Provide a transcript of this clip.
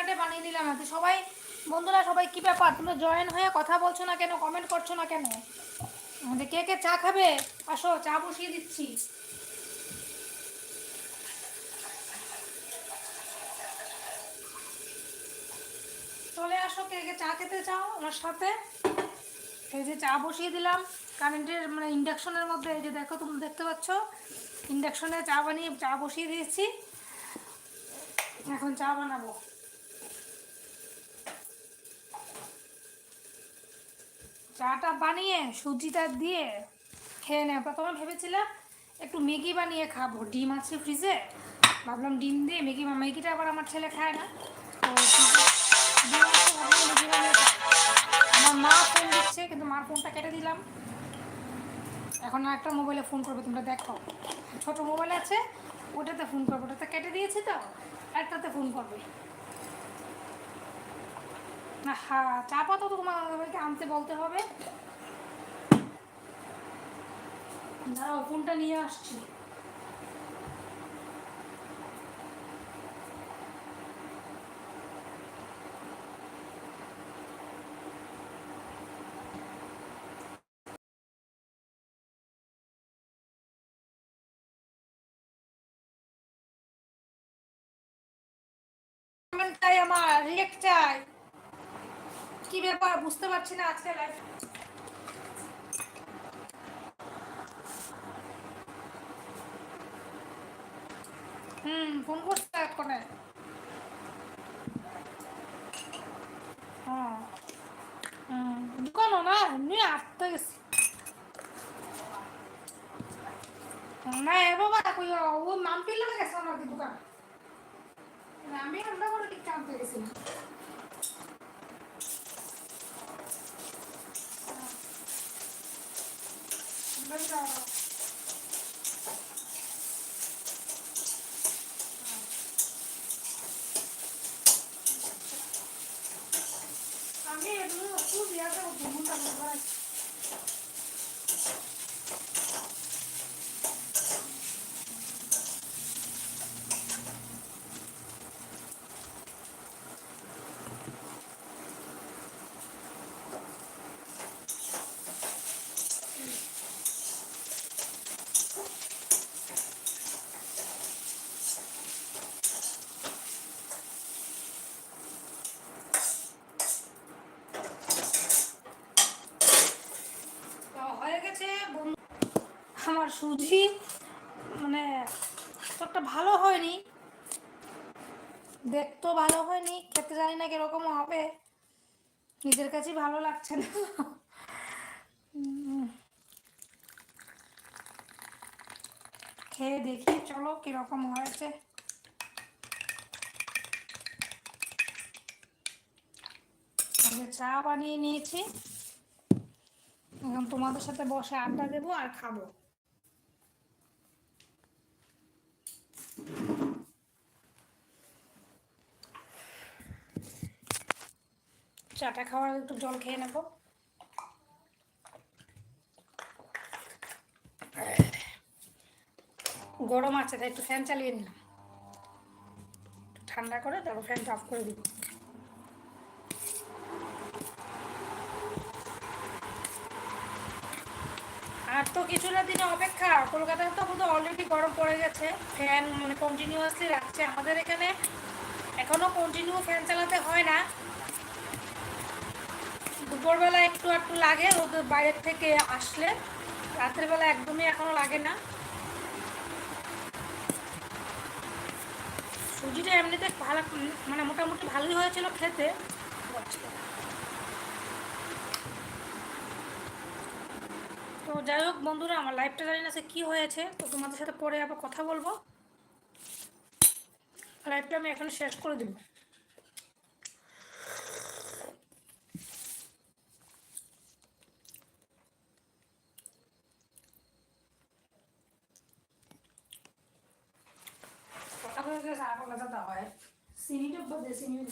শর্টকাটে বানিয়ে নিলাম আর কি। সবাই বন্ধুরা সবাই কি ব্যাপার, তোমরা জয়েন হয়ে কথা বলছো না কেন, কমেন্ট করছো না কেন? আমাদের কে কে চা খাবে? আসো, চা বসিয়ে দিচ্ছি। চলে আসো, কে কে চা খেতে চাও আমার সাথে। এই যে চা বসিয়ে দিলাম কারেন্টের মানে ইন্ডাকশনের মধ্যে। এই যে দেখো, তোমরা দেখতে পাচ্ছ ইন্ডাকশনে চা বানিয়ে চা বসিয়ে দিয়েছি। এখন চা বানাবো। চাটা বানিয়ে সুজিটা দিয়ে খেয়ে নেব। প্রথমে ভেবেছিলাম একটু ম্যাগি বানিয়ে খাবো, ডিম আছে ফ্রিজে, ভাবলাম ডিম দিয়ে ম্যাগি, ম্যাগিটা আবার আমার ছেলে খায় না, তো ডিম আছে ভাবলাম ম্যাগি বানিয়ে খাই। আমার মা ফোন দিচ্ছে, কিন্তু মার ফোনটা কেটে দিলাম। এখন একটা মোবাইলে ফোন করবে, তোমরা দেখো। ছোটো মোবাইল আছে, ওটাতে ফোন করবো, ওটাতে কেটে দিয়েছি তো, একটাতে ফোন করবে। হ্যাঁ, চা পাতা তো তোমাকে আনতে বলতে হবে। দাঁড়াও, ফোনটা নিয়ে আসছি। চাই, আমার রিয়েক্ট চাই। কি ব্যাপার বুঝতে পারছি না আজকে লাইভ। ফোন করছে এক্ষণে। হ্যাঁ, দোকানও না, এমনি আসতে গেছি। না এ বাবা, কই ও নাম পেলে না গেছে আমার দোকান। আমি আমরা করে ঠিক আনতে গেছি। আমি খুব ইয়াতে ঘুমটা ঘুমাই। তো হয়ে গেছে আমার সুজি, মানে একটা ভালো হয়নি, দেখতেও ভালো হয়নি, খেতে জানি না কিরকম হবে, নিজের কাছেই ভালো লাগছে না। খেয়ে দেখি চলো কিরকম হয়েছে। চা বানিয়ে নিয়েছি, এখন তোমাদের সাথে বসে আড্ডা দেবো আর খাবো। চাটা খাওয়ার একটু জল খেয়ে নেবো। গরম আছে তাই একটু ফ্যান চালিয়ে নিলাম, ঠান্ডা করে তারপর ফ্যানটা অফ করে দিব। আর তো কিছুটা দিনে অপেক্ষা, কলকাতায় তো বোধহয় অলরেডি গরম পড়ে গেছে, ফ্যান মানে কন্টিনিউয়াসলি রাখছে। আমাদের এখানে এখনো কন্টিনিউ ফ্যান চালাতে হয় না, দুপুরবেলা একটু একটু লাগে রোদ বাইরের থেকে আসলে, রাতের বেলা একদমই এখনো লাগে না। সুজিটা এমনিতে ভালো, মানে মোটামুটি ভালোই হয়েছিল খেতে। তো যাই হোক বন্ধুরা, আমার লাইফটা জানি না সে কী হয়েছে, তো তোমাদের সাথে পরে আবার কথা বলবো। লাইফটা আমি এখন শেষ করে দেবো। কথা বলে গেছে আর কথা হয়, চিনিটা দেশি নিয়ে